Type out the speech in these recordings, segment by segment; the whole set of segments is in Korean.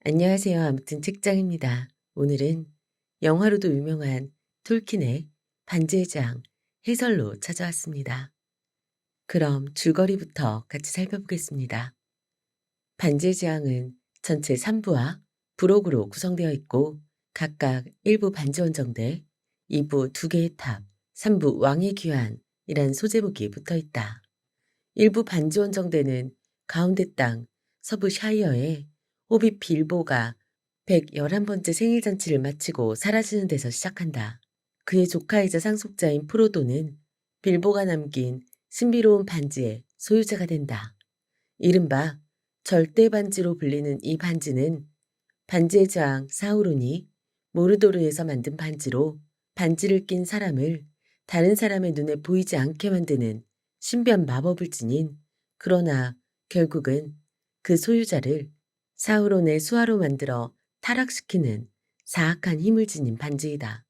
안녕하세요. 아무튼 책장입니다. 오늘은 영화로도 유명한 톨킨의 반지의 제왕 해설로 찾아왔습니다. 그럼 줄거리부터 같이 살펴보겠습니다. 반지의 제왕은 전체 3부와 부록으로 구성되어 있고 각각 1부 반지원정대, 2부 2개의 탑, 3부 왕의 귀환이란 소제목이 붙어 있다. 1부 반지원정대는 가운데 땅 서부 샤이어의 호빗 빌보가 111번째 생일 잔치를 마치고 사라지는 데서 시작한다. 그의 조카이자 상속자인 프로도는 빌보가 남긴 신비로운 반지의 소유자가 된다. 이른바 절대 반지로 불리는 이 반지는 반지의 제왕 사우론이 모르도르에서 만든 반지로 반지를 낀 사람을 다른 사람의 눈에 보이지 않게 만드는 신비한 마법을 지닌, 그러나 결국은 그 소유자를 사우론의 수하로 만들어 타락시키는 사악한 힘을 지닌 반지이다.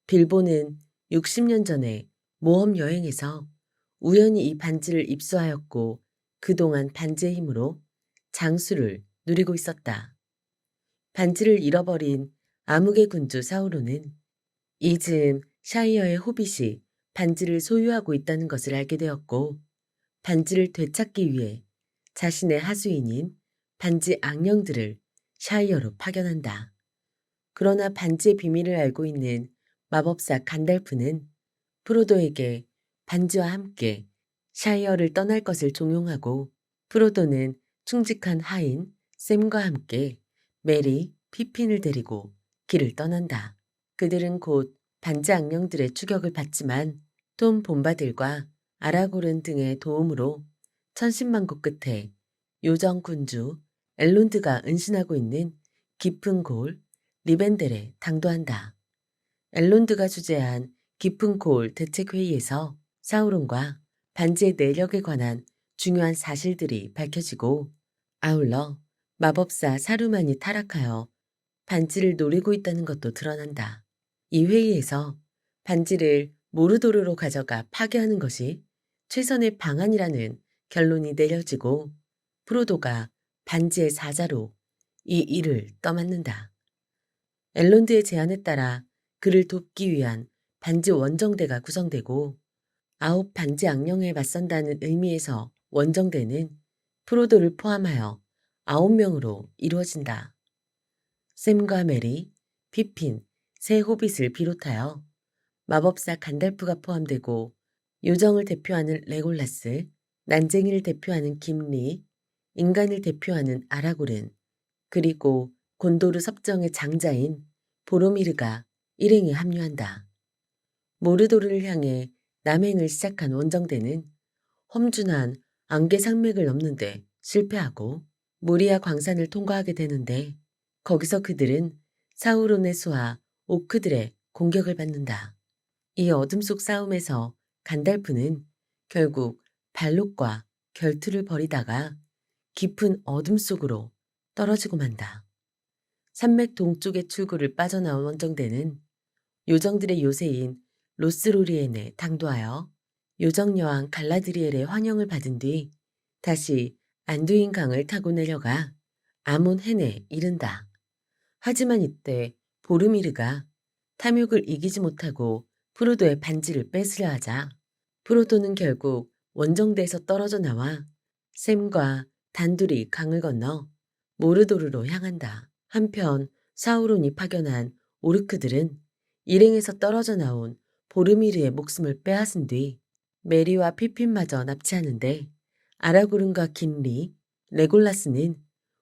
빌보는 60년 전에 모험 여행에서 우연히 이 반지를 입수하였고 그동안 반지의 힘으로 장수를 누리고 있었다. 반지를 잃어버린 암흑의 군주 사우론은 이즈음 샤이어의 호빗이 반지를 소유하고 있다는 것을 알게 되었고 반지를 되찾기 위해 자신의 하수인인 반지 악령들을 샤이어로 파견한다. 그러나 반지의 비밀을 알고 있는 마법사 간달프는 프로도에게 반지와 함께 샤이어를 떠날 것을 종용하고 프로도는 충직한 하인 샘과 함께 메리, 피핀을 데리고 길을 떠난다. 그들은 곧 반지 악령들의 추격을 받지만 톰 봄바들과 아라고른 등의 도움으로 천신만고 끝에 요정 군주 엘론드가 은신하고 있는 깊은 골 리벤델에 당도한다. 엘론드가 주재한 깊은 골 대책회의에서 사우론과 반지의 내력에 관한 중요한 사실들이 밝혀지고 아울러 마법사 사루만이 타락하여 반지를 노리고 있다는 것도 드러난다. 이 회의에서 반지를 모르도르로 가져가 파괴하는 것이 최선의 방안이라는 결론이 내려지고 프로도가 반지의 사자로 이 일을 떠맡는다. 엘론드의 제안에 따라 그를 돕기 위한 반지 원정대가 구성되고 9 반지 악령에 맞선다는 의미에서 원정대는 프로도를 포함하여 9명으로 이루어진다. 샘과 메리, 피핀, 새 호빗을 비롯하여 마법사 간달프가 포함되고 요정을 대표하는 레골라스, 난쟁이를 대표하는 김리, 인간을 대표하는 아라고른, 그리고 곤도르 섭정의 장자인 보로미르가 일행에 합류한다. 모르도르를 향해 남행을 시작한 원정대는 험준한 안개 산맥을 넘는데 실패하고 모리아 광산을 통과하게 되는데 거기서 그들은 사우론의 수하 오크들의 공격을 받는다. 이 어둠 속 싸움에서 간달프는 결국 발록과 결투를 벌이다가 깊은 어둠 속으로 떨어지고 만다. 산맥 동쪽의 출구를 빠져나온 원정대는 요정들의 요새인 로스로리엔에 당도하여 요정 여왕 갈라드리엘의 환영을 받은 뒤 다시 안두인 강을 타고 내려가 아몬 헨에 이른다. 하지만 이때 보르미르가 탐욕을 이기지 못하고 프로도의 반지를 뺏으려 하자 프로도는 결국 원정대에서 떨어져 나와 샘과 단둘이 강을 건너 모르도르로 향한다. 한편 사우론이 파견한 오르크들은 일행에서 떨어져 나온 보르미르의 목숨을 빼앗은 뒤 메리와 피핀마저 납치하는데 아라고른과 김리, 레골라스는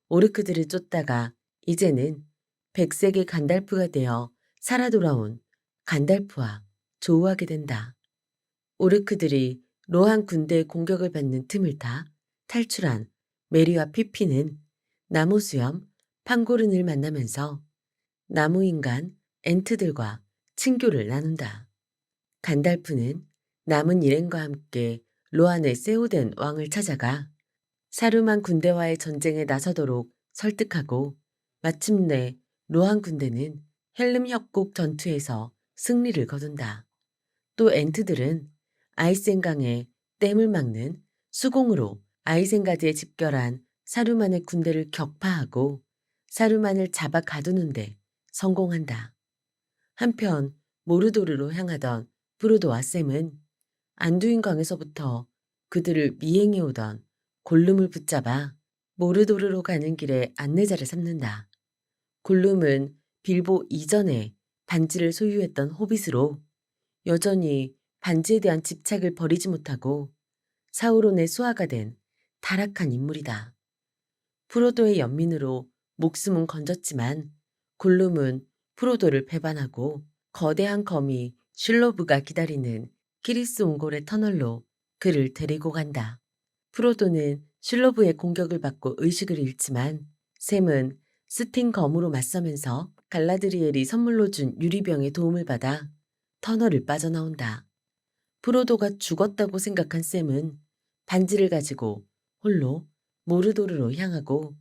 오르크들을 쫓다가 이제는 백색의 간달프가 되어 살아 돌아온 간달프와 조우하게 된다. 오르크들이 로한 군대의 공격을 받는 틈을 타 탈출한 메리와 피피는 나무 수염 판고른을 만나면서 나무인간 엔트들과 친교를 나눈다. 간달프는 남은 일행과 함께 로한의 세우덴 왕을 찾아가 사르만 군대와의 전쟁에 나서도록 설득하고 마침내 로한 군대는 헬름 협곡 전투에서 승리를 거둔다. 또 엔트들은 아이센강의 댐을 막는 수공으로 아이센가드에 집결한 사르만의 군대를 격파하고 사르만을 잡아 가두는데 성공한다. 한편 모르도르로 향하던 프로도와 샘은 안두인 강에서부터 그들을 미행해오던 골룸을 붙잡아 모르도르로 가는 길에 안내자를 삼는다. 골룸은 빌보 이전에 반지를 소유했던 호빗으로 여전히 반지에 대한 집착을 버리지 못하고 사우론의 수하가 된 타락한 인물이다. 프로도의 연민으로 목숨은 건졌지만 골룸은 프로도를 배반하고 거대한 거미 슐로브가 기다리는 키리스 옹골의 터널로 그를 데리고 간다. 프로도는 슐로브의 공격을 받고 의식을 잃지만 샘은 스팅 검으로 맞서면서 갈라드리엘이 선물로 준 유리병의 도움을 받아 터널을 빠져나온다. 프로도가 죽었다고 생각한 샘은 반지를 가지고 홀로 모르도르로 향하고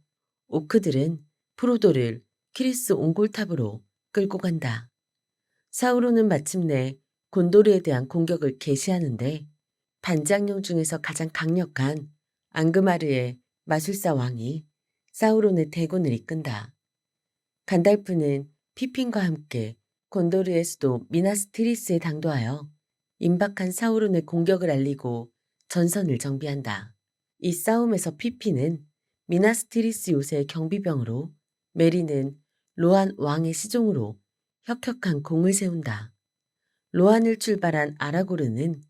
오크들은 프로도를 키리스 옹골탑으로 끌고 간다. 사우론은 마침내 곤도르에 대한 공격을 개시하는데 반지악령 중에서 가장 강력한 앙그마르의 마술사 왕이 사우론의 대군을 이끈다. 간달프는 피핀과 함께 곤도르의 수도 미나스티리스에 당도하여 임박한 사우론의 공격을 알리고 전선을 정비한다. 이 싸움에서 피핀은 미나스티리스 요새의 경비병으로 메리는 로한 왕의 시종으로 혁혁한 공을 세운다. 로한을 출발한 아라고르는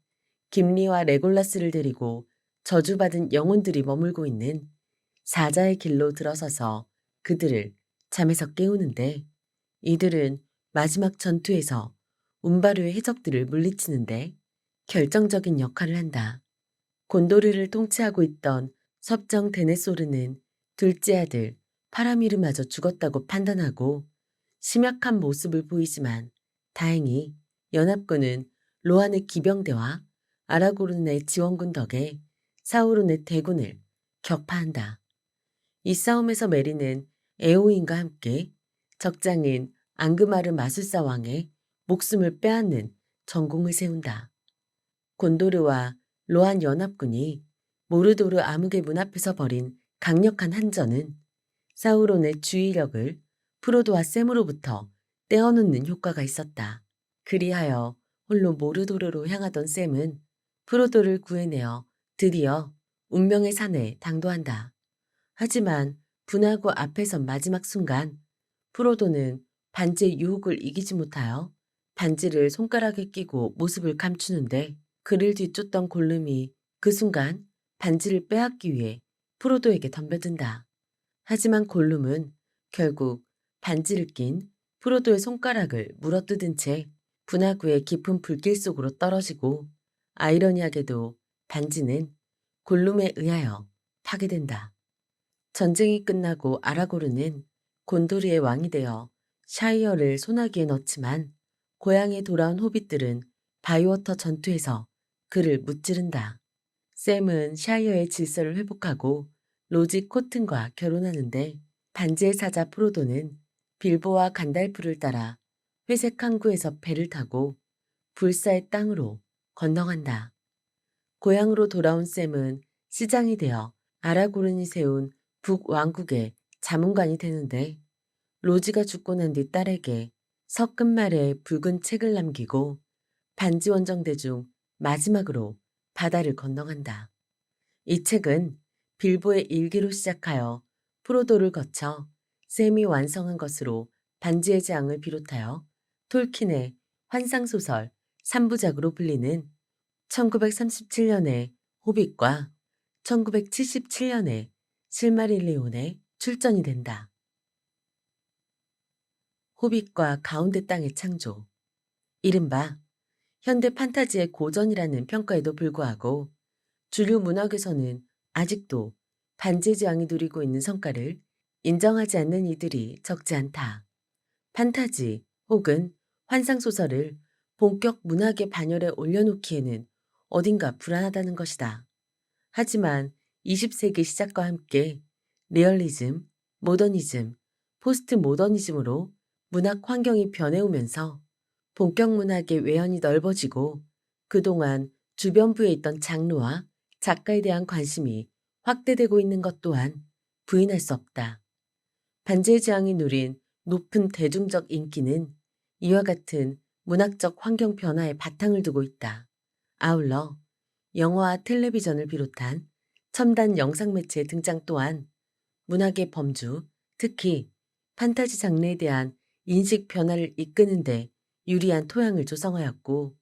김리와 레골라스를 데리고 저주받은 영혼들이 머물고 있는 사자의 길로 들어서서 그들을 잠에서 깨우는데 이들은 마지막 전투에서 운바르의 해적들을 물리치는데 결정적인 역할을 한다. 곤도르를 통치하고 있던 섭정 데네소르는 둘째 아들 파라미르마저 죽었다고 판단하고 심약한 모습을 보이지만 다행히 연합군은 로한의 기병대와 아라고른의 지원군 덕에 사우론의 대군을 격파한다. 이 싸움에서 메리는 에오인과 함께 적장인 앙그마르 마술사 왕의 목숨을 빼앗는 전공을 세운다. 곤도르와 로한 연합군이 모르도르 암흑의 문 앞에서 벌인 강력한 한전은 사우론의 주의력을 프로도와 샘으로부터 떼어놓는 효과가 있었다. 그리하여 홀로 모르도르로 향하던 샘은 프로도를 구해내어 드디어 운명의 산에 당도한다. 하지만 분하고 앞에 선 마지막 순간 프로도는 반지의 유혹을 이기지 못하여 반지를 손가락에 끼고 모습을 감추는데 그를 뒤쫓던 골룸이 그 순간 반지를 빼앗기 위해 프로도에게 덤벼든다. 하지만 골룸은 결국 반지를 낀 프로도의 손가락을 물어뜯은 채 분화구의 깊은 불길 속으로 떨어지고 아이러니하게도 반지는 골룸에 의하여 파괴된다. 전쟁이 끝나고 아라고르는 곤도르의 왕이 되어 샤이어를 소나기에 넣지만 고향에 돌아온 호빗들은 바이워터 전투에서 그를 무찌른다. 샘은 샤이어의 질서를 회복하고 로지 코튼과 결혼하는데 반지의 사자 프로도는 빌보와 간달프를 따라 회색 항구에서 배를 타고 불사의 땅으로 건너간다. 고향으로 돌아온 샘은 시장이 되어 아라고른이 세운 북왕국의 자문관이 되는데 로지가 죽고 난 뒤 딸에게 석금말에 붉은 책을 남기고 반지 원정대 중 마지막으로 바다를 건너간다. 이 책은 빌보의 일기로 시작하여 프로도를 거쳐 샘이 완성한 것으로 반지의 제왕을 비롯하여 톨킨의 환상소설 3부작으로 불리는 1937년의 호빗과 1977년의 실마릴리온에 출전이 된다. 호빗과 가운데 땅의 창조. 이른바 현대 판타지의 고전이라는 평가에도 불구하고 주류 문학에서는 아직도 반지의 제왕이 누리고 있는 성과를 인정하지 않는 이들이 적지 않다. 판타지 혹은 환상소설을 본격 문학의 반열에 올려놓기에는 어딘가 불안하다는 것이다. 하지만 20세기 시작과 함께 리얼리즘, 모더니즘, 포스트 모더니즘으로 문학 환경이 변해오면서 본격 문학의 외연이 넓어지고 그동안 주변부에 있던 장르와 작가에 대한 관심이 확대되고 있는 것 또한 부인할 수 없다. 반지의 제왕이 누린 높은 대중적 인기는 이와 같은 문학적 환경 변화에 바탕을 두고 있다. 아울러 영화와 텔레비전을 비롯한 첨단 영상 매체의 등장 또한 문학의 범주, 특히 판타지 장르에 대한 인식 변화를 이끄는 데 유리한 토양을 조성하였고,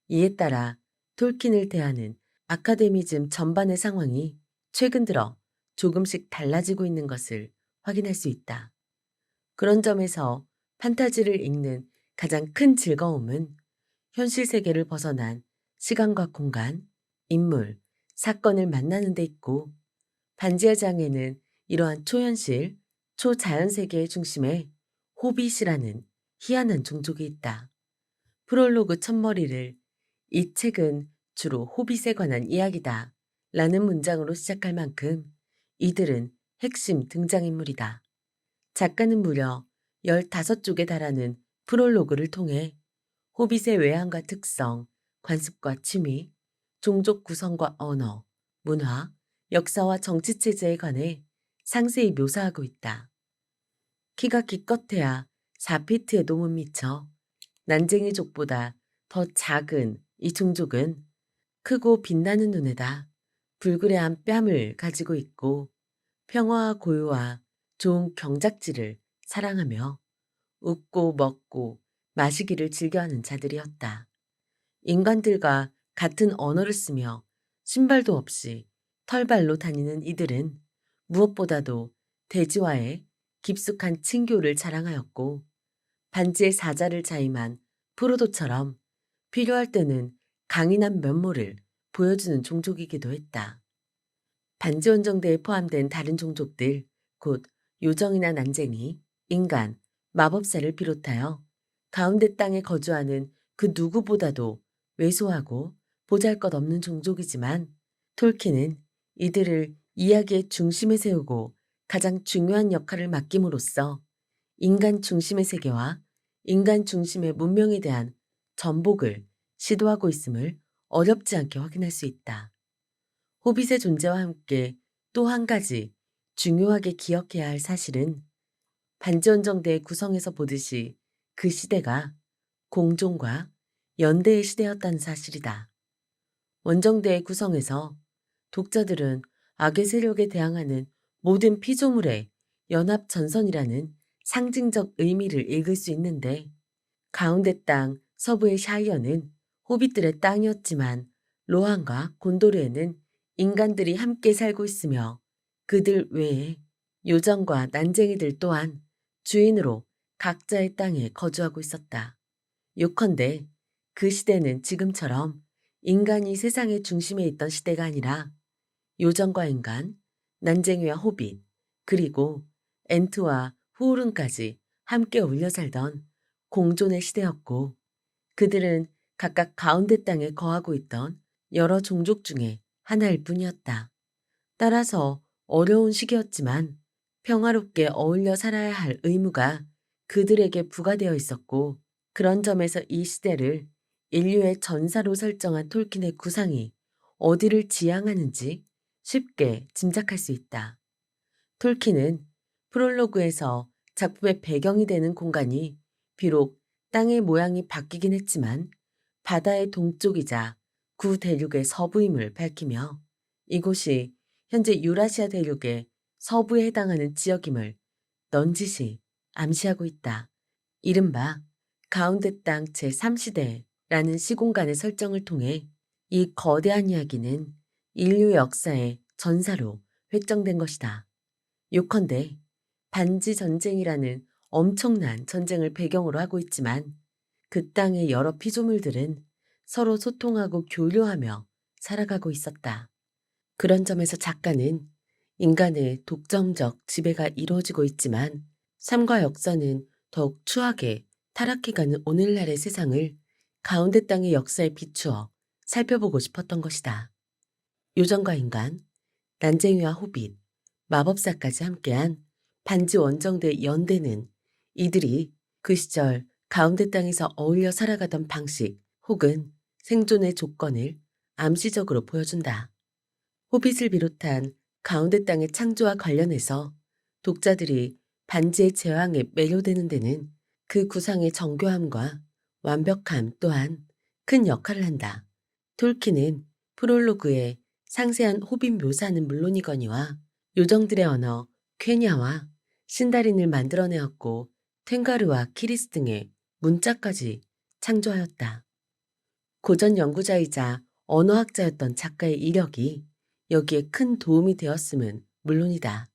이에 따라 톨킨을 대하는 아카데미즘 전반의 상황이 최근 들어 조금씩 달라지고 있는 것을 확인할 수 있다. 그런 점에서 판타지를 읽는 가장 큰 즐거움은 현실 세계를 벗어난 시간과 공간, 인물, 사건을 만나는 데 있고, 반지의 장에는 이러한 초현실, 초자연 세계의 중심에 호빗이라는 희한한 종족이 있다. 프롤로그 첫머리를 "이 책은 주로 호빗에 관한 이야기다 라는 문장으로 시작할 만큼 이들은 핵심 등장인물이다. 작가는 무려 15쪽에 달하는 프롤로그를 통해 호빗의 외향과 특성, 관습과 취미, 종족 구성과 언어, 문화, 역사와 정치체제에 관해 상세히 묘사하고 있다. 키가 기껏해야 4피트에도 못 미쳐 난쟁이족보다 더 작은 이 종족은 크고 빛나는 눈에다 불그레한 뺨을 가지고 있고, 평화와 고요와 좋은 경작지를 사랑하며 웃고 먹고 마시기를 즐겨하는 자들이었다. 인간들과 같은 언어를 쓰며 신발도 없이 털발로 다니는 이들은 무엇보다도 대지와의 깊숙한 친교를 자랑하였고, 반지의 사자를 자임한 프로도처럼 필요할 때는 강인한 면모를 보여주는 종족이기도 했다. 반지 원정대에 포함된 다른 종족들, 곧 요정이나 난쟁이, 인간, 마법사를 비롯하여 가운데 땅에 거주하는 그 누구보다도 왜소하고 보잘것없는 종족이지만, 톨킨은 이들을 이야기의 중심에 세우고 가장 중요한 역할을 맡김으로써 인간 중심의 세계와 인간 중심의 문명에 대한 전복을 시도하고 있음을 어렵지 않게 확인할 수 있다. 호빗의 존재와 함께 또 한 가지 중요하게 기억해야 할 사실은 반지원정대의 구성에서 보듯이 그 시대가 공존과 연대의 시대였다는 사실이다. 원정대의 구성에서 독자들은 악의 세력에 대항하는 모든 피조물의 연합 전선이라는 상징적 의미를 읽을 수 있는데, 가운데 땅 서부의 샤이어는 호빗들의 땅이었지만 로한과 곤도르에는 인간들이 함께 살고 있으며, 그들 외에 요정과 난쟁이들 또한 주인으로 각자의 땅에 거주하고 있었다. 요컨대 그 시대는 지금처럼 인간이 세상의 중심에 있던 시대가 아니라 요정과 인간, 난쟁이와 호빗, 그리고 엔트와 후오른까지 함께 어울려 살던 공존의 시대였고, 그들은 각각 가운데 땅에 거하고 있던 여러 종족 중에 하나일 뿐이었다. 따라서 어려운 시기였지만 평화롭게 어울려 살아야 할 의무가 그들에게 부과되어 있었고, 그런 점에서 이 시대를 인류의 전사로 설정한 톨킨의 구상이 어디를 지향하는지 쉽게 짐작할 수 있다. 톨킨은 프롤로그에서 작품의 배경이 되는 공간이 비록 땅의 모양이 바뀌긴 했지만 바다의 동쪽이자 구 대륙의 서부임을 밝히며, 이곳이 현재 유라시아 대륙의 서부에 해당하는 지역임을 넌지시 암시하고 있다. 이른바 가운데 땅 제3시대라는 시공간의 설정을 통해 이 거대한 이야기는 인류 역사의 전사로 획정된 것이다. 요컨대 반지 전쟁이라는 엄청난 전쟁을 배경으로 하고 있지만, 그 땅의 여러 피조물들은 서로 소통하고 교류하며 살아가고 있었다. 그런 점에서 작가는 인간의 독점적 지배가 이루어지고 있지만 삶과 역사는 더욱 추하게 타락해가는 오늘날의 세상을 가운데 땅의 역사에 비추어 살펴보고 싶었던 것이다. 요정과 인간, 난쟁이와 호빗, 마법사까지 함께한 반지 원정대 연대는 이들이 그 시절 가운데 땅에서 어울려 살아가던 방식 혹은 생존의 조건을 암시적으로 보여준다. 호빗을 비롯한 가운데 땅의 창조와 관련해서 독자들이 반지의 제왕에 매료되는 데는 그 구상의 정교함과 완벽함 또한 큰 역할을 한다. 톨킨은 프롤로그에 상세한 호빗 묘사는 물론이거니와 요정들의 언어 퀘냐와 신다린을 만들어내었고 탱가르와 키리스 등의 문자까지 창조하였다. 고전 연구자이자 언어학자였던 작가의 이력이 여기에 큰 도움이 되었음은 물론이다.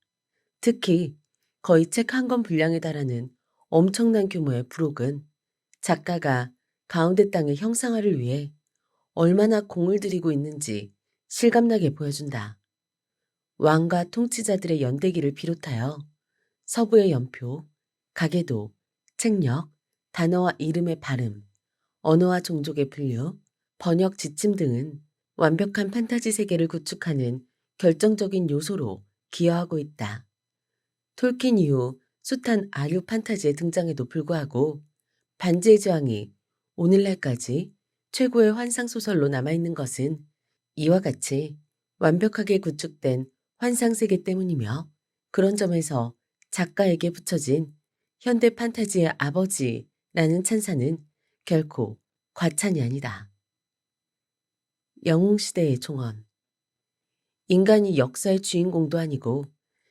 특히 거의 책 한 권 분량에 달하는 엄청난 규모의 부록은 작가가 가운데 땅의 형상화를 위해 얼마나 공을 들이고 있는지 실감나게 보여준다. 왕과 통치자들의 연대기를 비롯하여 서부의 연표, 가계도, 책력, 단어와 이름의 발음, 언어와 종족의 분류, 번역 지침 등은 완벽한 판타지 세계를 구축하는 결정적인 요소로 기여하고 있다. 톨킨 이후 숱한 아류 판타지의 등장에도 불구하고 반지의 제왕이 오늘날까지 최고의 환상소설로 남아있는 것은 이와 같이 완벽하게 구축된 환상세계 때문이며 그런 점에서 작가에게 붙여진 현대 판타지의 아버지라는 찬사는 결코 과찬이 아니다. 영웅시대의 종언. 인간이 역사의 주인공도 아니고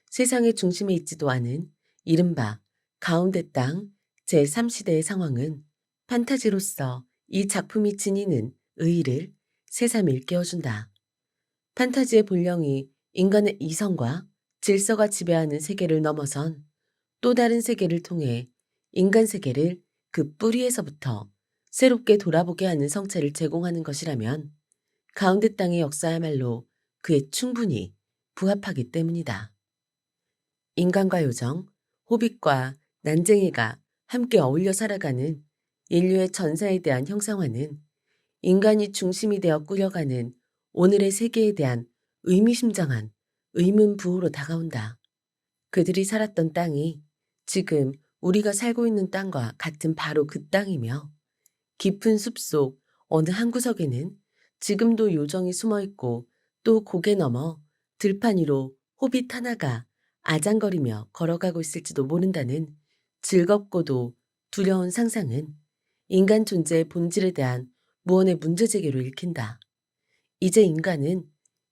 세상의 중심에 있지도 않은 이른바 가운데 땅 제3시대의 상황은 판타지로서 이 작품이 지니는 의의를 새삼 일깨워준다. 판타지의 본령이 인간의 이성과 질서가 지배하는 세계를 넘어선 또 다른 세계를 통해 인간 세계를 그 뿌리에서부터 새롭게 돌아보게 하는 성체를 제공하는 것이라면 가운데 땅의 역사야말로 그에 충분히 부합하기 때문이다. 인간과 요정, 호빗과 난쟁이가 함께 어울려 살아가는 인류의 전사에 대한 형상화는 인간이 중심이 되어 꾸려가는 오늘의 세계에 대한 의미심장한 의문부호로 다가온다. 그들이 살았던 땅이 지금 우리가 살고 있는 땅과 같은 바로 그 땅이며 깊은 숲속 어느 한 구석에는 지금도 요정이 숨어있고 또 고개 넘어 들판 위로 호빗 하나가 아장거리며 걸어가고 있을지도 모른다는 즐겁고도 두려운 상상은 인간 존재의 본질에 대한 무언의 문제제기로 읽힌다. 이제 인간은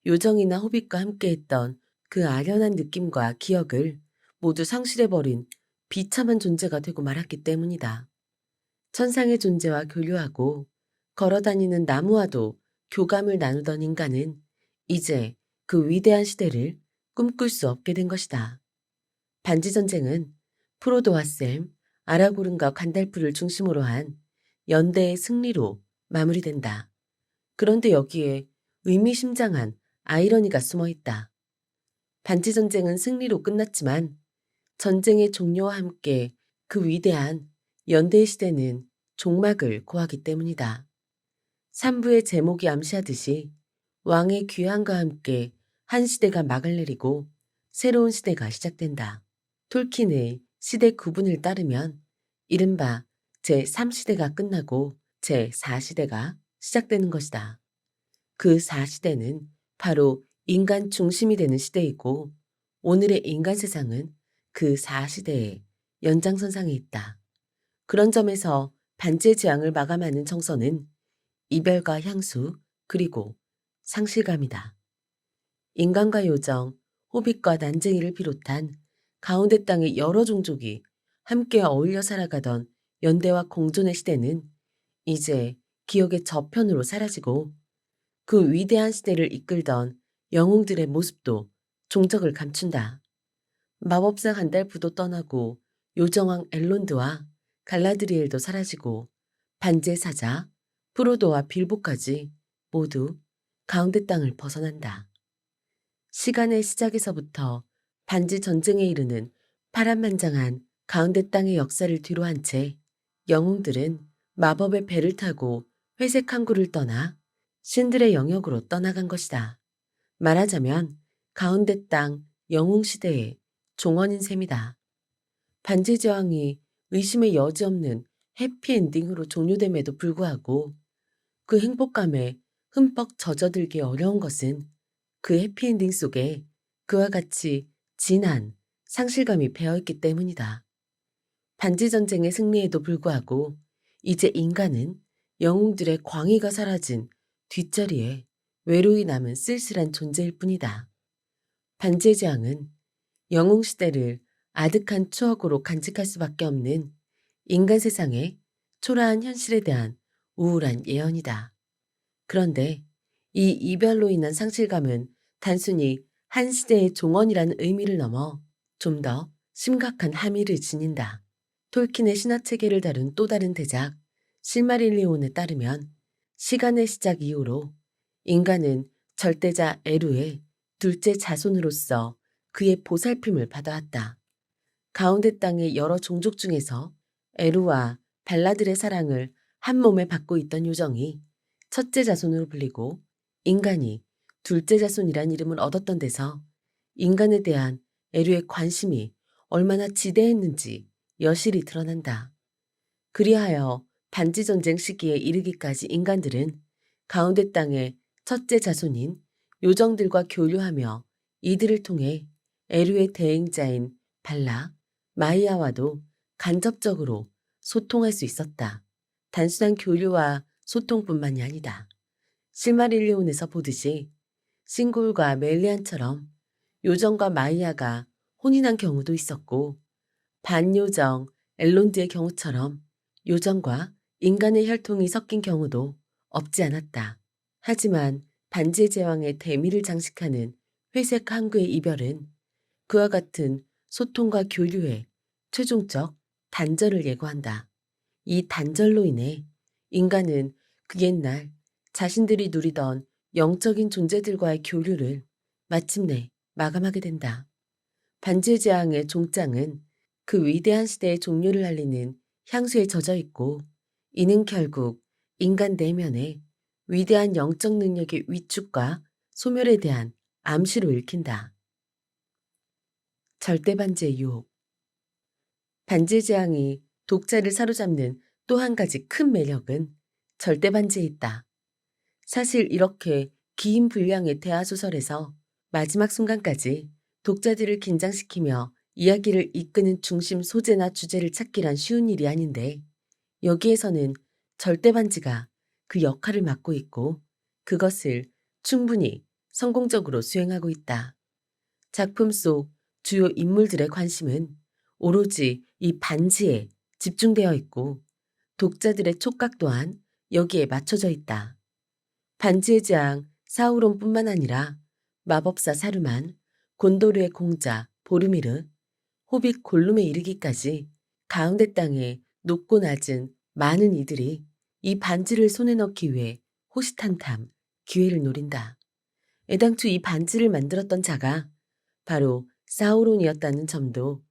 요정이나 호빗과 함께했던 그 아련한 느낌과 기억을 모두 상실해버린 비참한 존재가 되고 말았기 때문이다. 천상의 존재와 교류하고 걸어다니는 나무와도 교감을 나누던 인간은 이제 그 위대한 시대를 꿈꿀 수 없게 된 것이다. 반지전쟁은 프로도와 샘, 아라고른과 간달프를 중심으로 한 연대의 승리로 마무리된다. 그런데 여기에 의미심장한 아이러니가 숨어 있다. 반지전쟁은 승리로 끝났지만 전쟁의 종료와 함께 그 위대한 연대의 시대는 종막을 고하기 때문이다. 3부의 제목이 암시하듯이 왕의 귀환과 함께 한 시대가 막을 내리고 새로운 시대가 시작된다. 톨킨의 시대 구분을 따르면 이른바 제3시대가 끝나고 제4시대가 시작되는 것이다. 그 4시대는 바로 인간 중심이 되는 시대이고 오늘의 인간 세상은 그 4시대의 연장선상에 있다. 그런 점에서 반지의 제왕을 마감하는 정서는 이별과 향수 그리고 상실감이다. 인간과 요정, 호빗과 난쟁이를 비롯한 가운데 땅의 여러 종족이 함께 어울려 살아가던 연대와 공존의 시대는 이제 기억의 저편으로 사라지고 그 위대한 시대를 이끌던 영웅들의 모습도 종적을 감춘다. 마법사 간달프도 떠나고 요정왕 엘론드와 갈라드리엘도 사라지고 반지의 사자, 프로도와 빌보까지 모두 가운데 땅을 벗어난다. 시간의 시작에서부터 반지 전쟁에 이르는 파란만장한 가운데 땅의 역사를 뒤로한 채 영웅들은 마법의 배를 타고 회색 항구를 떠나 신들의 영역으로 떠나간 것이다. 말하자면 가운데 땅 영웅시대의 종언인 셈이다. 반지의 제왕이 의심의 여지 없는 해피엔딩으로 종료됨에도 불구하고 그 행복감에 흠뻑 젖어들기 어려운 것은 그 해피엔딩 속에 그와 같이 진한 상실감이 배어있기 때문이다. 반지전쟁의 승리에도 불구하고 이제 인간은 영웅들의 광희가 사라진 뒷자리에 외로이 남은 쓸쓸한 존재일 뿐이다. 반지의 제왕은 영웅시대를 아득한 추억으로 간직할 수밖에 없는 인간 세상의 초라한 현실에 대한 우울한 예언이다. 그런데 이 이별로 인한 상실감은 단순히 한 시대의 종언이라는 의미를 넘어 좀 더 심각한 함의를 지닌다. 톨킨의 신화체계를 다룬 또 다른 대작 실마릴리온에 따르면 시간의 시작 이후로 인간은 절대자 에루의 둘째 자손으로서 그의 보살핌을 받아왔다. 가운데 땅의 여러 종족 중에서 에루와 발라들의 사랑을 한 몸에 받고 있던 요정이 첫째 자손으로 불리고 인간이 둘째 자손이란 이름을 얻었던 데서 인간에 대한 에루의 관심이 얼마나 지대했는지 여실히 드러난다. 그리하여 반지전쟁 시기에 이르기까지 인간들은 가운데 땅의 첫째 자손인 요정들과 교류하며 이들을 통해 에루의 대행자인 발라, 마이아와도 간접적으로 소통할 수 있었다. 단순한 교류와 소통뿐만이 아니다. 실마릴리온에서 보듯이 싱골과 멜리안처럼 요정과 마이아가 혼인한 경우도 있었고 반요정 엘론드의 경우처럼 요정과 인간의 혈통이 섞인 경우도 없지 않았다. 하지만 반지의 제왕의 대미를 장식하는 회색 항구의 이별은 그와 같은 소통과 교류의 최종적 단절을 예고한다. 이 단절로 인해 인간은 그 옛날 자신들이 누리던 영적인 존재들과의 교류를 마침내 마감하게 된다. 반지의 제왕의 종장은 그 위대한 시대의 종료를 알리는 향수에 젖어 있고 이는 결국 인간 내면의 위대한 영적 능력의 위축과 소멸에 대한 암시로 읽힌다. 절대 반지의 유혹. 반지의 제왕이 독자를 사로잡는 또 한 가지 큰 매력은 절대 반지에 있다. 사실 이렇게 긴 분량의 대하소설에서 마지막 순간까지 독자들을 긴장시키며 이야기를 이끄는 중심 소재나 주제를 찾기란 쉬운 일이 아닌데 여기에서는 절대 반지가 그 역할을 맡고 있고 그것을 충분히 성공적으로 수행하고 있다. 작품 속 주요 인물들의 관심은 오로지 이 반지에 집중되어 있고 독자들의 촉각 또한 여기에 맞춰져 있다. 반지의 제왕 사우론뿐만 아니라 마법사 사르만, 곤도르의 공자 보르미르, 호빗 골룸에 이르기까지 가운데 땅에 높고 낮은 많은 이들이 이 반지를 손에 넣기 위해 호시탐탐 기회를 노린다. 애당초 이 반지를 만들었던 자가 바로 사우론이었다는 점도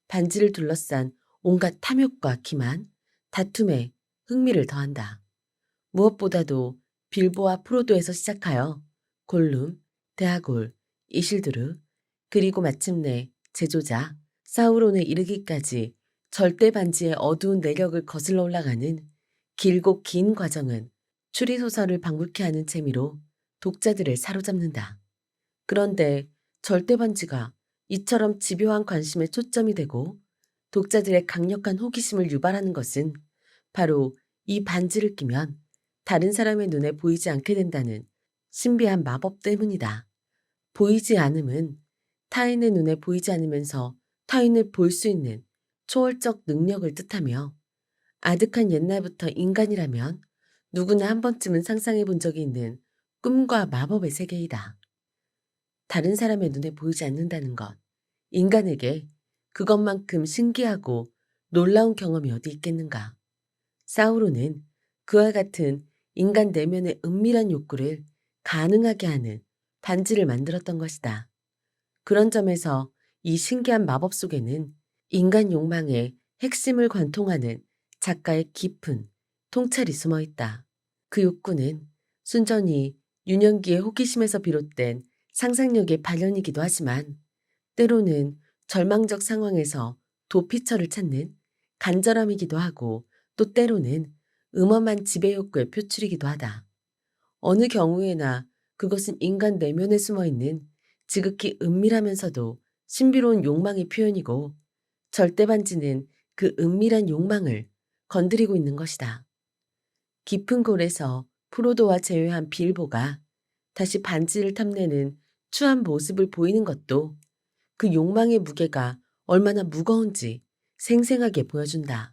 반지를 둘러싼 온갖 탐욕과 기만, 다툼에 흥미를 더한다. 무엇보다도 빌보와 프로도에서 시작하여 골룸, 데아골, 이실두르, 그리고 마침내 제조자 사우론에 이르기까지 절대 반지의 어두운 내력을 거슬러 올라가는 길고 긴 과정은 추리소설을 방불케 하는 재미로 독자들을 사로잡는다. 그런데 절대 반지가 이처럼 집요한 관심에 초점이 되고 독자들의 강력한 호기심을 유발하는 것은 바로 이 반지를 끼면 다른 사람의 눈에 보이지 않게 된다는 신비한 마법 때문이다. 보이지 않음은 타인의 눈에 보이지 않으면서 타인을 볼 수 있는 초월적 능력을 뜻하며 아득한 옛날부터 인간이라면 누구나 한 번쯤은 상상해 본 적이 있는 꿈과 마법의 세계이다. 다른 사람의 눈에 보이지 않는다는 것. 인간에게 그것만큼 신기하고 놀라운 경험이 어디 있겠는가. 사우론은 그와 같은 인간 내면의 은밀한 욕구를 가능하게 하는 반지를 만들었던 것이다. 그런 점에서 이 신기한 마법 속에는 인간 욕망의 핵심을 관통하는 작가의 깊은 통찰이 숨어 있다. 그 욕구는 순전히 유년기의 호기심에서 비롯된 상상력의 발현이기도 하지만 때로는 절망적 상황에서 도피처를 찾는 간절함이기도 하고 또 때로는 음험한 지배욕구의 표출이기도 하다. 어느 경우에나 그것은 인간 내면에 숨어있는 지극히 은밀하면서도 신비로운 욕망의 표현이고 절대 반지는 그 은밀한 욕망을 건드리고 있는 것이다. 깊은 골에서 프로도와 제외한 빌보가 다시 반지를 탐내는 추한 모습을 보이는 것도 그 욕망의 무게가 얼마나 무거운지 생생하게 보여준다.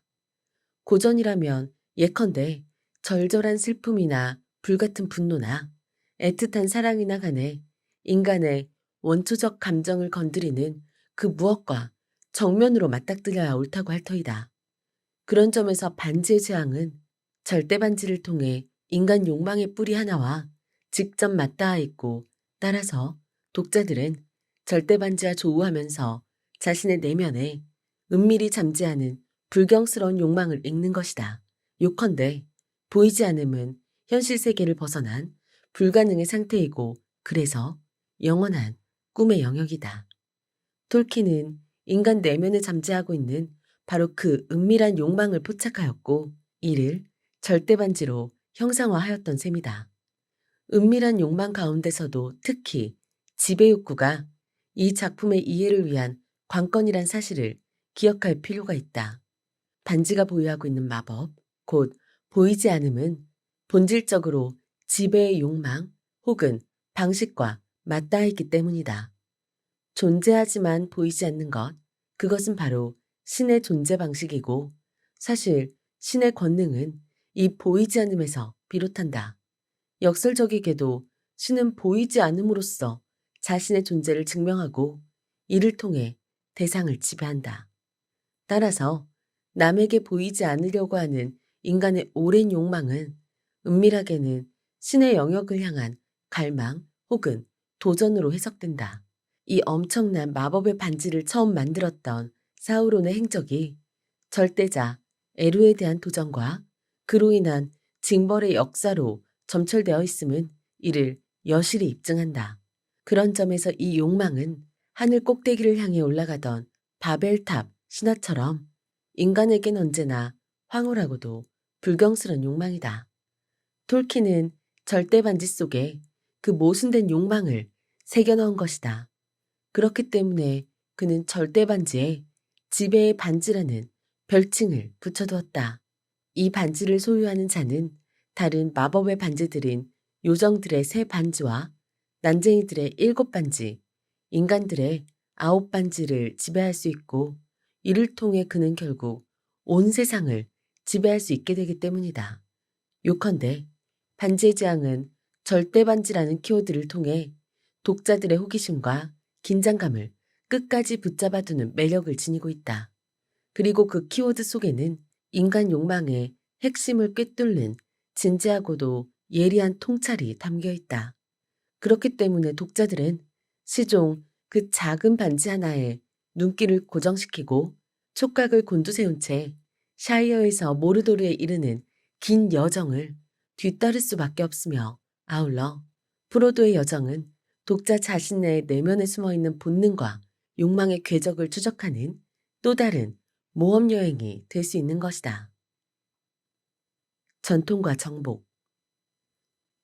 고전이라면 예컨대 절절한 슬픔이나 불같은 분노나 애틋한 사랑이나 간에 인간의 원초적 감정을 건드리는 그 무엇과 정면으로 맞닥뜨려야 옳다고 할 터이다. 그런 점에서 반지의 제왕은 절대 반지를 통해 인간 욕망의 뿌리 하나와 직접 맞닿아 있고, 따라서 독자들은 절대 반지와 조우하면서 자신의 내면에 은밀히 잠재하는 불경스러운 욕망을 읽는 것이다. 요컨대 보이지 않음은 현실 세계를 벗어난 불가능의 상태이고, 그래서 영원한 꿈의 영역이다. 톨킨은 인간 내면에 잠재하고 있는 바로 그 은밀한 욕망을 포착하였고 이를 절대반지로 형상화하였던 셈이다. 은밀한 욕망 가운데서도 특히 지배욕구가 이 작품의 이해를 위한 관건이란 사실을 기억할 필요가 있다. 반지가 보유하고 있는 마법, 곧 보이지 않음은 본질적으로 지배의 욕망 혹은 방식과 맞닿아 있기 때문이다. 존재하지만 보이지 않는 것, 그것은 바로 신의 존재 방식이고 사실 신의 권능은 이 보이지 않음에서 비롯한다. 역설적이게도 신은 보이지 않음으로써 자신의 존재를 증명하고 이를 통해 대상을 지배한다. 따라서 남에게 보이지 않으려고 하는 인간의 오랜 욕망은 은밀하게는 신의 영역을 향한 갈망 혹은 도전으로 해석된다. 이 엄청난 마법의 반지를 처음 만들었던 사우론의 행적이 절대자 에루에 대한 도전과 그로 인한 징벌의 역사로 점철되어 있음은 이를 여실히 입증한다. 그런 점에서 이 욕망은 하늘 꼭대기를 향해 올라가던 바벨탑 신화처럼 인간에겐 언제나 황홀하고도 불경스러운 욕망이다. 톨킨은 절대 반지 속에 그 모순된 욕망을 새겨넣은 것이다. 그렇기 때문에 그는 절대 반지에 지배의 반지라는 별칭을 붙여두었다. 이 반지를 소유하는 자는 다른 마법의 반지들인 요정들의 3반지와 난쟁이들의 7반지, 인간들의 9반지를 지배할 수 있고 이를 통해 그는 결국 온 세상을 지배할 수 있게 되기 때문이다. 요컨대 반지의 제왕은 절대 반지라는 키워드를 통해 독자들의 호기심과 긴장감을 끝까지 붙잡아두는 매력을 지니고 있다. 그리고 그 키워드 속에는 인간 욕망의 핵심을 꿰뚫는 진지하고도 예리한 통찰이 담겨 있다. 그렇기 때문에 독자들은 시종 그 작은 반지 하나에 눈길을 고정시키고 촉각을 곤두세운 채 샤이어에서 모르도르에 이르는 긴 여정을 뒤따를 수밖에 없으며, 아울러 프로도의 여정은 독자 자신의 내면에 숨어있는 본능과 욕망의 궤적을 추적하는 또 다른 모험 여행이 될 수 있는 것이다. 전통과 정복.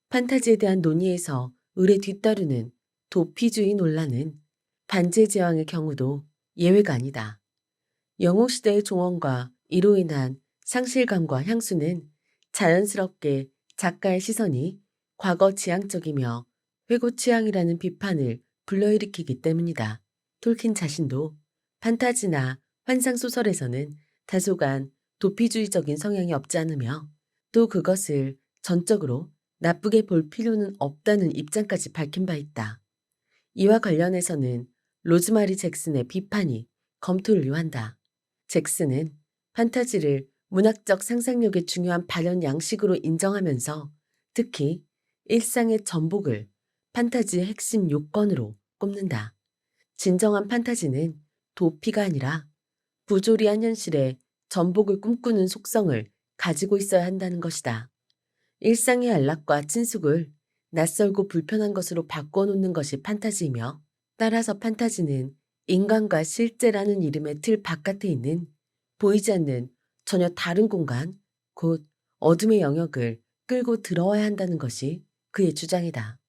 판타지에 대한 논의에서 을에 뒤따르는 도피주의 논란은 반지의 제왕의 경우도 예외가 아니다. 영웅시대의 종언과 이로 인한 상실감과 향수는 자연스럽게 작가의 시선이 과거 지향적이며 회고 취향이라는 비판을 불러일으키기 때문이다. 톨킨 자신도 판타지나 환상소설에서는 다소간 도피주의적인 성향이 없지 않으며 또 그것을 전적으로 나쁘게 볼 필요는 없다는 입장까지 밝힌 바 있다. 이와 관련해서는 로즈마리 잭슨의 비판이 검토를 요한다. 잭슨은 판타지를 문학적 상상력의 중요한 발현 양식으로 인정하면서 특히 일상의 전복을 판타지의 핵심 요건으로 꼽는다. 진정한 판타지는 도피가 아니라 부조리한 현실에 전복을 꿈꾸는 속성을 가지고 있어야 한다는 것이다. 일상의 안락과 친숙을 낯설고 불편한 것으로 바꿔놓는 것이 판타지이며, 따라서 판타지는 인간과 실제라는 이름의 틀 바깥에 있는 보이지 않는 전혀 다른 공간, 곧 어둠의 영역을 끌고 들어와야 한다는 것이 그의 주장이다.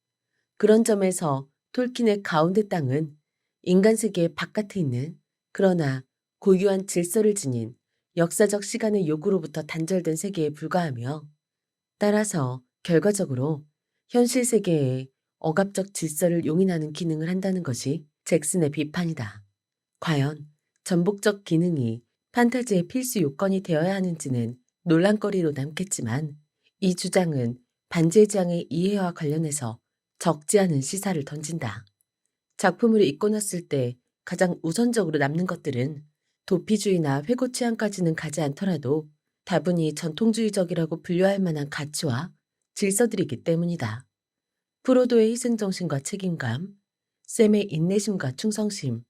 그런 점에서 톨킨의 가운데 땅은 인간 세계 바깥에 있는 그러나 고유한 질서를 지닌 역사적 시간의 요구로부터 단절된 세계에 불과하며 따라서 결과적으로 현실 세계의 억압적 질서를 용인하는 기능을 한다는 것이 잭슨의 비판이다. 과연 전복적 기능이 판타지의 필수 요건이 되어야 하는지는 논란거리로 남겠지만 이 주장은 반지의 제왕의 이해와 관련해서 적지 않은 시사를 던진다. 작품을 읽고 났을 때 가장 우선적으로 남는 것들은 도피주의나 회고 취향까지는 가지 않더라도 다분히 전통주의적이라고 분류할 만한 가치와 질서들이기 때문이다. 프로도의 희생정신과 책임감, 샘의 인내심과 충성심,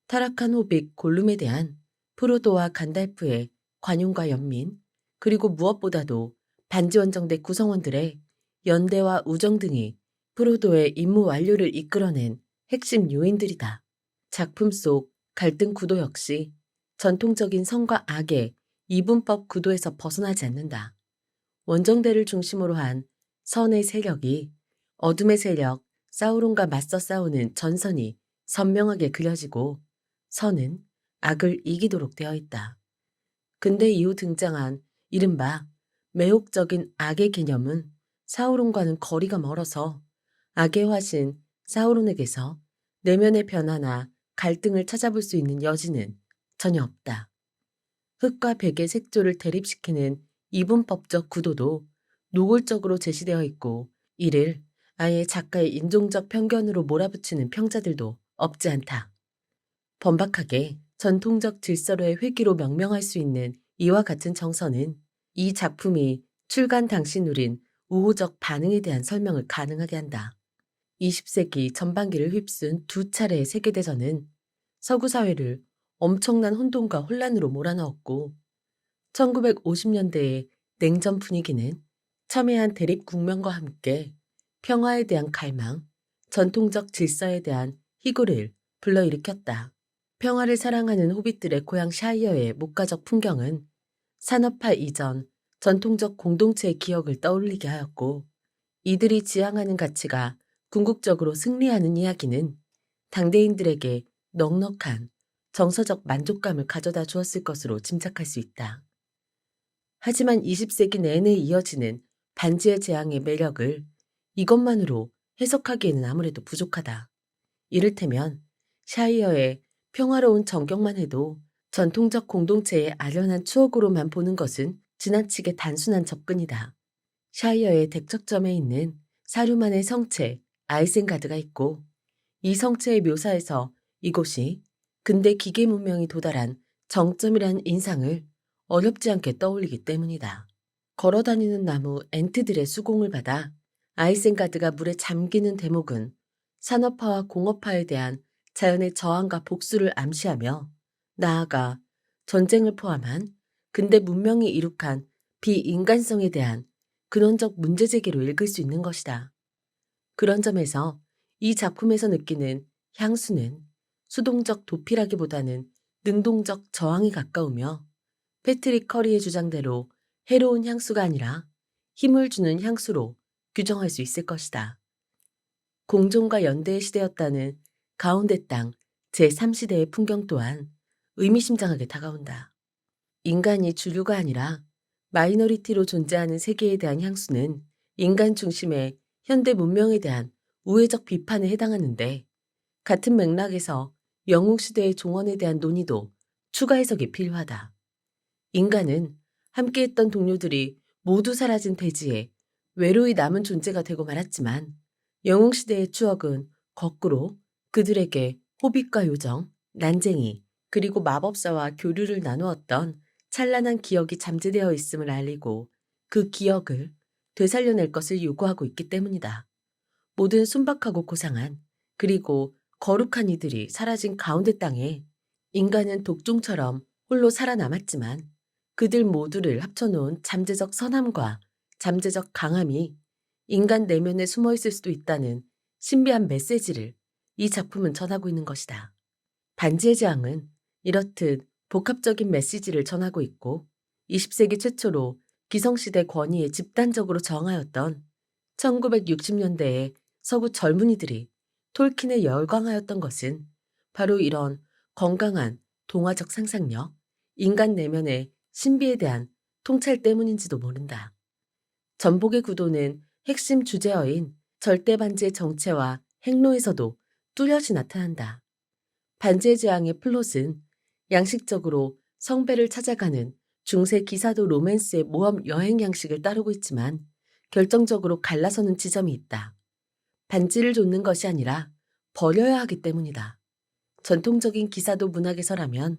타락한 호빗 골룸에 대한 프로도와 간달프의 관용과 연민, 그리고 무엇보다도 반지원정대 구성원들의 연대와 우정 등이 프로도의 임무 완료를 이끌어낸 핵심 요인들이다. 작품 속 갈등 구도 역시 전통적인 선과 악의 이분법 구도에서 벗어나지 않는다. 원정대를 중심으로 한 선의 세력이 어둠의 세력 사우론과 맞서 싸우는 전선이 선명하게 그려지고 선은 악을 이기도록 되어 있다. 근대 이후 등장한 이른바 매혹적인 악의 개념은 사우론과는 거리가 멀어서 악의 화신 사우론에게서 내면의 변화나 갈등을 찾아볼 수 있는 여지는 전혀 없다. 흑과 백의 색조를 대립시키는 이분법적 구도도 노골적으로 제시되어 있고 이를 아예 작가의 인종적 편견으로 몰아붙이는 평자들도 없지 않다. 번박하게 전통적 질서로의 회귀로 명명할 수 있는 이와 같은 정서는 이 작품이 출간 당시 누린 우호적 반응에 대한 설명을 가능하게 한다. 20세기 전반기를 휩쓴 두 차례의 세계대전은 서구 사회를 엄청난 혼돈과 혼란으로 몰아넣었고 1950년대의 냉전 분위기는 첨예한 대립 국면과 함께 평화에 대한 갈망, 전통적 질서에 대한 희고를 불러일으켰다. 평화를 사랑하는 호빗들의 고향 샤이어의 목가적 풍경은 산업화 이전 전통적 공동체의 기억을 떠올리게 하였고 이들이 지향하는 가치가 궁극적으로 승리하는 이야기는 당대인들에게 넉넉한 정서적 만족감을 가져다 주었을 것으로 짐작할 수 있다. 하지만 20세기 내내 이어지는 반지의 제왕의 매력을 이것만으로 해석하기에는 아무래도 부족하다. 이를테면 샤이어의 평화로운 전경만 해도 전통적 공동체의 아련한 추억으로만 보는 것은 지나치게 단순한 접근이다. 샤이어의 대척점에 있는 사류만의 성체 아이센가드가 있고 이 성체의 묘사에서 이곳이 근대 기계 문명이 도달한 정점이라는 인상을 어렵지 않게 떠올리기 때문이다. 걸어다니는 나무 엔트들의 수공을 받아 아이센가드가 물에 잠기는 대목은 산업화와 공업화에 대한 자연의 저항과 복수를 암시하며 나아가 전쟁을 포함한 근대 문명이 이룩한 비인간성에 대한 근원적 문제제기로 읽을 수 있는 것이다. 그런 점에서 이 작품에서 느끼는 향수는 수동적 도피라기보다는 능동적 저항에 가까우며 패트릭 커리의 주장대로 해로운 향수가 아니라 힘을 주는 향수로 규정할 수 있을 것이다. 공존과 연대의 시대였다는 가운데 땅 제3시대의 풍경 또한 의미심장하게 다가온다. 인간이 주류가 아니라 마이너리티로 존재하는 세계에 대한 향수는 인간 중심의 현대 문명에 대한 우회적 비판에 해당하는데 같은 맥락에서 영웅시대의 종언에 대한 논의도 추가 해석이 필요하다. 인간은 함께했던 동료들이 모두 사라진 대지에 외로이 남은 존재가 되고 말았지만 영웅시대의 추억은 거꾸로 그들에게 호빗과 요정, 난쟁이, 그리고 마법사와 교류를 나누었던 찬란한 기억이 잠재되어 있음을 알리고 그 기억을 되살려낼 것을 요구하고 있기 때문이다. 모든 순박하고 고상한 그리고 거룩한 이들이 사라진 가운데 땅에 인간은 독종처럼 홀로 살아남았지만 그들 모두를 합쳐놓은 잠재적 선함과 잠재적 강함이 인간 내면에 숨어 있을 수도 있다는 신비한 메시지를 이 작품은 전하고 있는 것이다. 반지의 제왕은 이렇듯 복합적인 메시지를 전하고 있고 20세기 최초로 기성시대 권위에 집단적으로 저항하였던 1960년대의 서구 젊은이들이 톨킨에 열광하였던 것은 바로 이런 건강한 동화적 상상력, 인간 내면의 신비에 대한 통찰 때문인지도 모른다. 전복의 구도는 핵심 주제어인 절대 반지의 정체와 행로에서도 뚜렷이 나타난다. 반지의 제왕의 플롯은 양식적으로 성배를 찾아가는 중세 기사도 로맨스의 모험 여행 양식을 따르고 있지만 결정적으로 갈라서는 지점이 있다. 반지를 좇는 것이 아니라 버려야 하기 때문이다. 전통적인 기사도 문학에서라면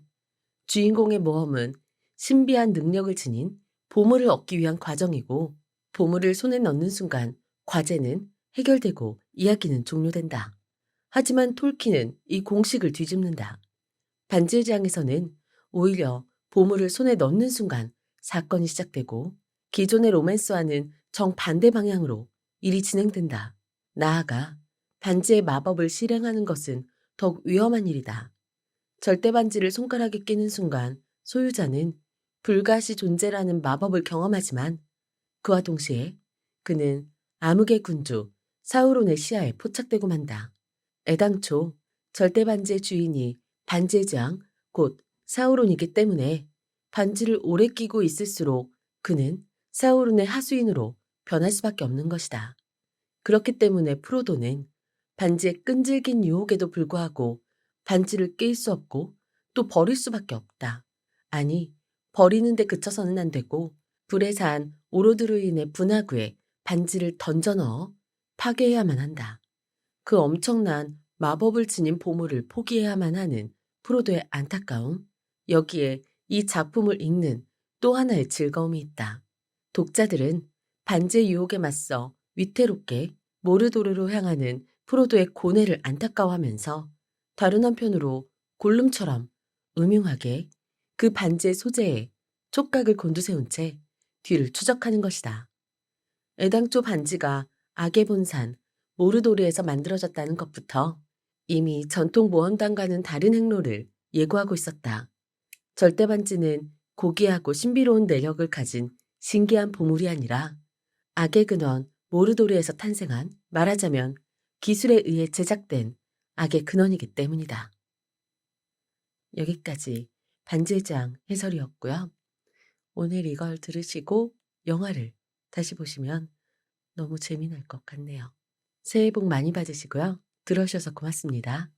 주인공의 모험은 신비한 능력을 지닌 보물을 얻기 위한 과정이고 보물을 손에 넣는 순간 과제는 해결되고 이야기는 종료된다. 하지만 톨킨은 이 공식을 뒤집는다. 반지의 제왕에서는 오히려 보물을 손에 넣는 순간 사건이 시작되고 기존의 로맨스와는 정반대 방향으로 일이 진행된다. 나아가 반지의 마법을 실행하는 것은 더욱 위험한 일이다. 절대 반지를 손가락에 끼는 순간 소유자는 불가시 존재라는 마법을 경험하지만 그와 동시에 그는 암흑의 군주 사우론의 시야에 포착되고 만다. 애당초 절대 반지의 주인이 반지의 제왕 곧 사우론이기 때문에 반지를 오래 끼고 있을수록 그는 사우론의 하수인으로 변할 수밖에 없는 것이다. 그렇기 때문에 프로도는 반지의 끈질긴 유혹에도 불구하고 반지를 낄 수 없고 또 버릴 수밖에 없다. 아니, 버리는 데 그쳐서는 안 되고 불에 산 오로드루인의 분화구에 반지를 던져 넣어 파괴해야만 한다. 그 엄청난 마법을 지닌 보물을 포기해야만 하는 프로도의 안타까움, 여기에 이 작품을 읽는 또 하나의 즐거움이 있다. 독자들은 반지의 유혹에 맞서 위태롭게 모르도르로 향하는 프로도의 고뇌를 안타까워하면서 다른 한편으로 골룸처럼 음흉하게 그 반지의 소재에 촉각을 곤두세운 채 뒤를 추적하는 것이다. 애당초 반지가 악의 본산 모르도르에서 만들어졌다는 것부터 이미 전통 모험단과는 다른 행로를 예고하고 있었다. 절대 반지는 고귀하고 신비로운 내력을 가진 신기한 보물이 아니라 악의 근원 모르도르에서 탄생한 말하자면 기술에 의해 제작된 악의 근원이기 때문이다. 여기까지 반지의 제왕 해설이었고요. 오늘 이걸 들으시고 영화를 다시 보시면 너무 재미날 것 같네요. 새해 복 많이 받으시고요. 들어주셔서 고맙습니다.